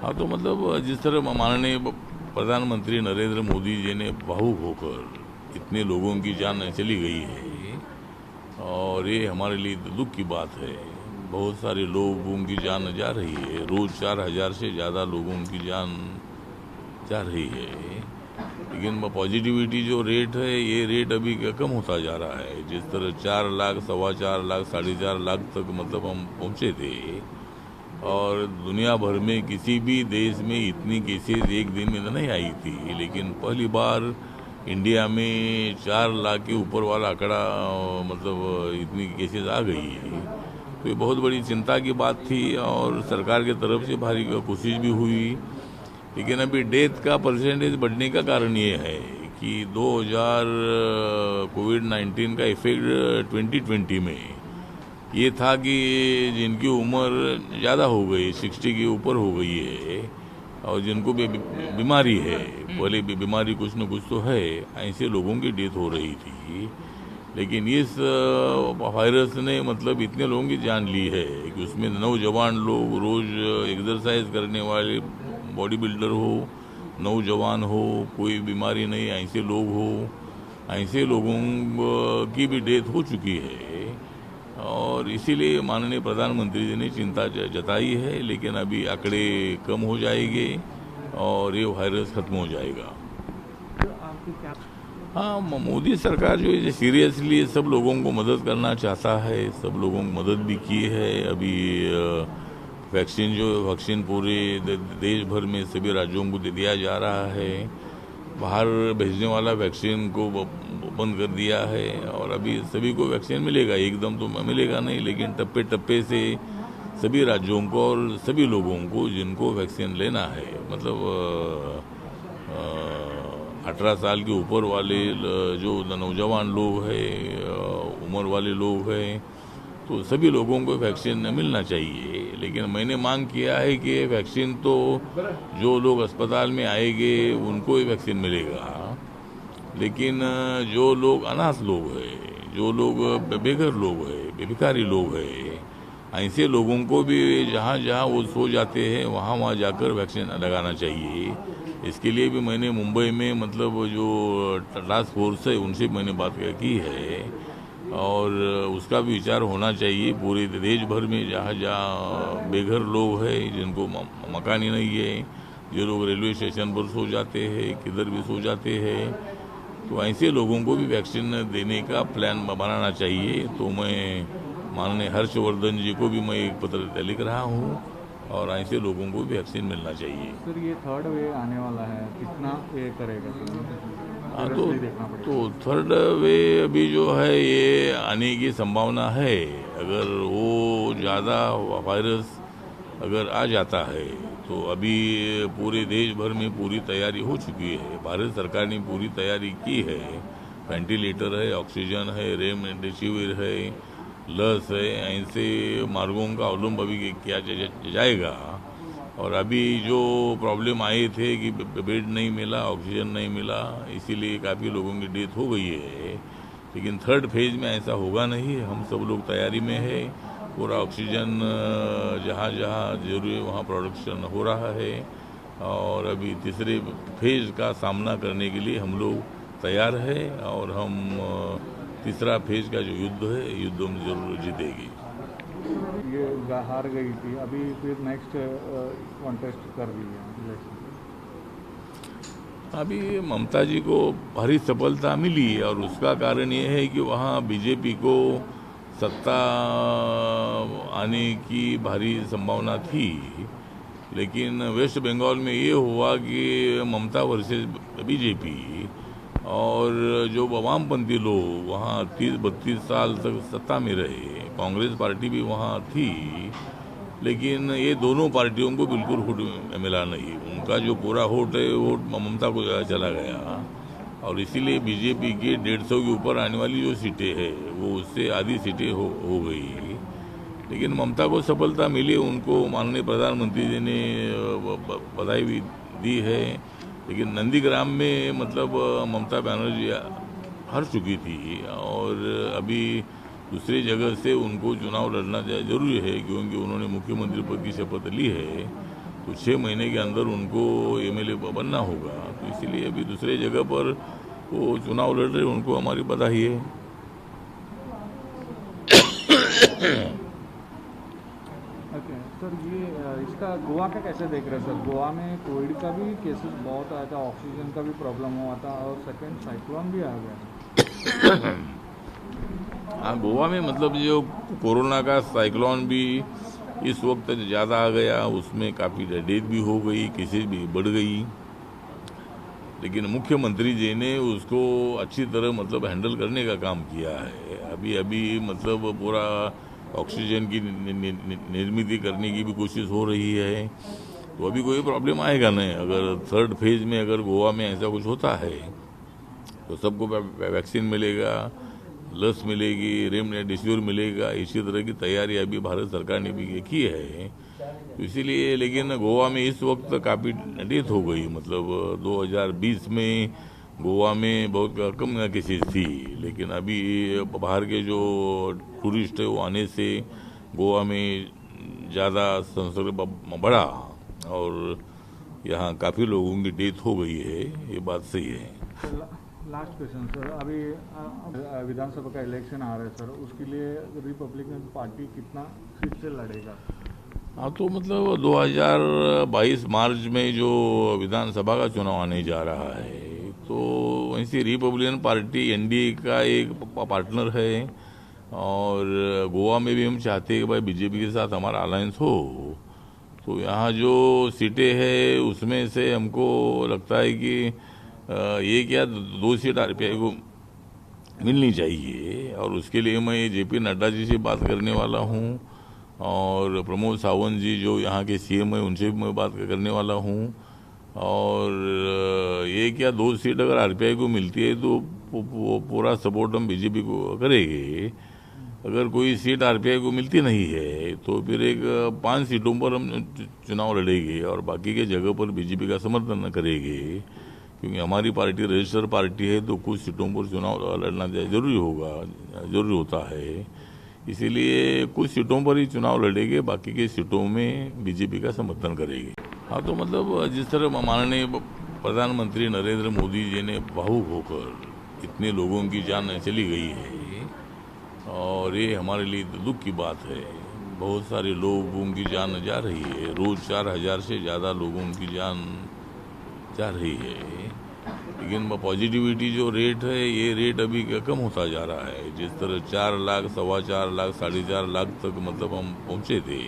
हाँ, तो मतलब जिस तरह माननीय प्रधानमंत्री नरेंद्र मोदी जी ने भावुक होकर इतने लोगों की जान चली गई है और ये हमारे लिए दुख की बात है। बहुत सारे लोगों की जान जा रही है, रोज़ 4,000 से ज़्यादा लोगों की जान जा रही है। लेकिन पॉजिटिविटी जो रेट है, ये रेट अभी कम होता जा रहा है। जिस तरह 4 लाख, 4.25 लाख, 4.5 लाख तक मतलब हम पहुँचे थे, और दुनिया भर में किसी भी देश में इतनी केसेस एक दिन में नहीं आई थी, लेकिन पहली बार इंडिया में 4 लाख के ऊपर वाला आंकड़ा मतलब इतनी केसेस आ गई है। तो ये बहुत बड़ी चिंता की बात थी और सरकार की तरफ से भारी कोशिश भी हुई। लेकिन अभी डेथ का परसेंटेज बढ़ने का कारण ये है कि 2000 कोविड-19 का इफेक्ट 2020 में ये था कि जिनकी उम्र ज़्यादा हो गई, 60 के ऊपर हो गई है, और जिनको भी बीमारी है, पहले भी बीमारी कुछ न कुछ तो है, ऐसे लोगों की डेथ हो रही थी। लेकिन इस वायरस ने मतलब इतने लोगों की जान ली है कि उसमें नौजवान लोग, रोज़ एक्सरसाइज करने वाले बॉडी बिल्डर हो, नौजवान हो, कोई बीमारी नहीं, ऐसे लोग हो, ऐसे लोगों की भी डेथ हो चुकी है। और इसीलिए माननीय प्रधानमंत्री जी ने चिंता जताई है। लेकिन अभी आंकड़े कम हो जाएंगे और ये वायरस खत्म हो जाएगा। हाँ, मोदी सरकार जो है सीरियसली सब लोगों को मदद करना चाहता है, सब लोगों को मदद भी की है। अभी वैक्सीन पूरे देश भर में सभी राज्यों को दिया जा रहा है। बाहर भेजने वाला वैक्सीन को बंद कर दिया है और अभी सभी को वैक्सीन मिलेगा। एकदम तो मिलेगा नहीं, लेकिन टप्पे टप्पे से सभी राज्यों को और सभी लोगों को जिनको वैक्सीन लेना है, मतलब 18 साल के ऊपर वाले जो नौजवान लोग हैं, उम्र वाले लोग हैं, तो सभी लोगों को वैक्सीन मिलना चाहिए। लेकिन मैंने मांग किया है कि वैक्सीन तो जो लोग अस्पताल में आएंगे उनको ही वैक्सीन मिलेगा, लेकिन जो लोग अनाथ लोग हैं, जो लोग बेघर लोग हैं, भिखारी लोग हैं, ऐसे लोगों को भी जहाँ जहाँ वो सो जाते हैं वहाँ जाकर वैक्सीन लगाना चाहिए। इसके लिए भी मैंने मुंबई में मतलब जो टास्क फोर्स है उनसे मैंने बात की है और उसका भी विचार होना चाहिए पूरे देश भर में। जहाँ जहाँ बेघर लोग हैं, जिनको मकान ही नहीं है, जो लोग रेलवे स्टेशन पर सो जाते हैं, किधर भी सो जाते हैं, तो ऐसे लोगों को भी वैक्सीन देने का प्लान बनाना चाहिए। तो मैं माननीय हर्षवर्धन जी को भी मैं एक पत्र लिख रहा हूँ और ऐसे लोगों को भी वैक्सीन मिलना चाहिए। सर, ये थर्ड वेव आने वाला है, कितना ये करेगा? हाँ, तो थर्ड वेव अभी जो है ये आने की संभावना है। अगर वो ज़्यादा वायरस अगर आ जाता है तो अभी पूरे देश भर में पूरी तैयारी हो चुकी है। भारत सरकार ने पूरी तैयारी की है। वेंटिलेटर है, ऑक्सीजन है, रेमडेसिविर है, लस है, ऐसे मार्गों का अवलंब अभी किया जाएगा। और अभी जो प्रॉब्लम आए थे कि बेड नहीं मिला, ऑक्सीजन नहीं मिला, इसीलिए काफ़ी लोगों की डेथ हो गई है। लेकिन थर्ड फेज में ऐसा होगा नहीं, हम सब लोग तैयारी में है। पूरा ऑक्सीजन जहाँ जहाँ जरूरी है वहाँ प्रोडक्शन हो रहा है और अभी तीसरे फेज का सामना करने के लिए हम लोग तैयार है और हम तीसरा फेज का जो युद्ध है, युद्ध हम जरूर जीतेगी। ये हार गई थी, अभी फिर नेक्स्ट कॉन्टेस्ट कर रही है। अभी ममता जी को भारी सफलता मिली और उसका कारण ये है कि वहाँ बीजेपी को सत्ता आने की भारी संभावना थी। लेकिन वेस्ट बंगाल में ये हुआ कि ममता वर्सेस बीजेपी, और जो वामपंथी लोग वहाँ 30-32 साल तक सत्ता में रहे, कांग्रेस पार्टी भी वहाँ थी, लेकिन ये दोनों पार्टियों को बिल्कुल वोट मिला नहीं। उनका जो पूरा वोट है वोट ममता को चला गया और इसीलिए बीजेपी की 150 के ऊपर आने वाली जो सीटें हैं वो उससे आधी सीटें हो गई। लेकिन ममता को सफलता मिली, उनको माननीय प्रधानमंत्री जी ने बधाई भी दी है। लेकिन नंदीग्राम में मतलब ममता बनर्जी हार चुकी थी और अभी दूसरी जगह से उनको चुनाव लड़ना जरूरी है, क्योंकि उन्होंने मुख्यमंत्री पद की शपथ ली है। तो 6 महीने के अंदर उनको एमएलए बनना होगा। तो इसीलिए अभी दूसरे जगह पर वो चुनाव लड़ रहे, उनको हमारी बधाई है। ओके सर, ये इसका गोवा का कैसे देख रहे हैं सर? गोवा में कोविड का भी केसेस बहुत आया था, ऑक्सीजन का भी प्रॉब्लम हुआ था और सेकंड साइक्लोन भी आ गया। हाँ, गोवा में मतलब जो कोरोना का साइक्लोन भी इस वक्त ज़्यादा आ गया, उसमें काफ़ी डेथ भी हो गई, केसेस भी बढ़ गई। लेकिन मुख्यमंत्री जी ने उसको अच्छी तरह मतलब हैंडल करने का काम किया है। अभी अभी मतलब पूरा ऑक्सीजन की निर्मित करने की भी कोशिश हो रही है। तो अभी कोई प्रॉब्लम आएगा नहीं। अगर थर्ड फेज में अगर गोवा में ऐसा कुछ होता है तो सबको वैक्सीन मिलेगा, लस मिलेगी, रेमडेसिविर मिलेगा। इसी तरह की तैयारी अभी भारत सरकार ने भी की है। तो इसीलिए, लेकिन गोवा में इस वक्त काफ़ी डेथ हो गई। मतलब 2020 में गोवा में बहुत कम केसेस थी, लेकिन अभी बाहर के जो टूरिस्ट है वो आने से गोवा में ज़्यादा संसर्ग बढ़ा और यहाँ काफ़ी लोगों की डेथ हो गई है। ये बात सही है। लास्ट क्वेश्चन सर, अभी विधानसभा का इलेक्शन आ रहा है सर, उसके लिए रिपब्लिकन पार्टी कितना सीट से लड़ेगा? हाँ, तो मतलब 2022 मार्च में जो विधानसभा का चुनाव आने जा रहा है, तो वहीं से रिपब्लिकन पार्टी एनडीए का एक पार्टनर है और गोवा में भी हम चाहते हैं कि भाई बीजेपी के साथ हमारा अलायंस हो। तो यहाँ जो सीटें हैं उसमें से हमको लगता है कि एक या 2 सीट आरपीआई को मिलनी चाहिए और उसके लिए मैं जेपी नड्डा जी से बात करने वाला हूँ और प्रमोद सावंत जी जो यहाँ के सीएम है उनसे भी मैं बात करने वाला हूँ। और 1 या 2 सीट अगर आरपीआई को मिलती है तो पूरा सपोर्ट हम बीजेपी को करेंगे। अगर कोई सीट आरपीआई को मिलती नहीं है तो फिर 5 सीटों पर हम चुनाव लड़ेंगे और बाकी के जगह पर बीजेपी का समर्थन करेंगे, क्योंकि हमारी पार्टी रजिस्टर पार्टी है तो कुछ सीटों पर चुनाव लड़ना जरूरी होता है। इसीलिए कुछ सीटों पर ही चुनाव लड़ेंगे, बाकी के सीटों में बीजेपी का समर्थन करेंगे। हाँ, तो मतलब जिस तरह माननीय प्रधानमंत्री नरेंद्र मोदी जी ने भावुक होकर इतने लोगों की जान चली गई है और ये हमारे लिए दुख की बात है। बहुत सारे लोगों की जान जा रही है, रोज़ 4000 से ज़्यादा लोगों की जान जा रही है। लेकिन पॉजिटिविटी जो रेट है ये रेट अभी कम होता जा रहा है। जिस तरह 4 लाख, 4.25 लाख, 4.5 लाख तक मतलब हम पहुँचे थे,